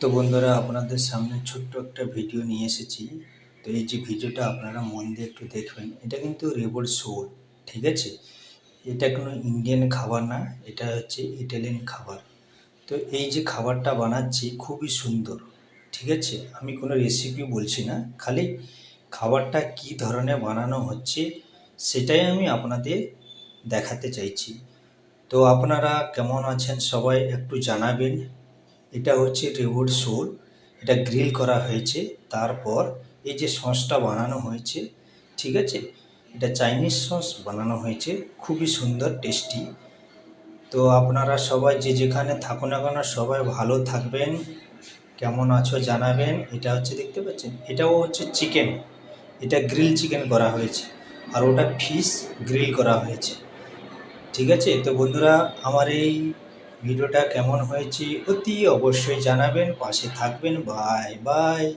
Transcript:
তো বন্ধুরা, আপনাদের সামনে ছোট্ট একটা ভিডিও নিয়ে এসেছি। তো এই যে ভিডিওটা আপনারা মন দিয়ে একটু দেখবেন, এটা কিন্তু রেবল সোল, ঠিক আছে? এটা কোনো ইন্ডিয়ান খাবার না, এটা হচ্ছে ইটালিয়ান খাবার। তো এই যে খাবারটা বানাচ্ছি খুবই সুন্দর, ঠিক আছে? আমি কোনো রেসিপি বলছি না, খালি খাবারটা কী ধরনের বানানো হচ্ছে সেটাই আমি আপনাদের দেখাতে চাইছি। তো আপনারা কেমন আছেন সবাই একটু জানাবেন। এটা হচ্ছে রেবল সোল, এটা গ্রিল করা হয়েছে। তারপর এই যে সসটা বানানো হয়েছে, ঠিক আছে? এটা চাইনিজ সস বানানো হয়েছে, খুবই সুন্দর টেস্টি। তো আপনারা সবাই যে যেখানে থাকুন না কেন সবাই ভালো থাকবেন, কেমন আছো জানাবেন। এটা হচ্ছে দেখতে পাচ্ছেন, এটাও হচ্ছে চিকেন, এটা গ্রিল চিকেন করা হয়েছে, আর ওটা ফিশ গ্রিল করা হয়েছে, ঠিক আছে? তো বন্ধুরা, আমার এই ভিডিওটা কেমন হয়েছে অতি অবশ্যই জানাবেন, পাশে থাকবেন। Bye bye.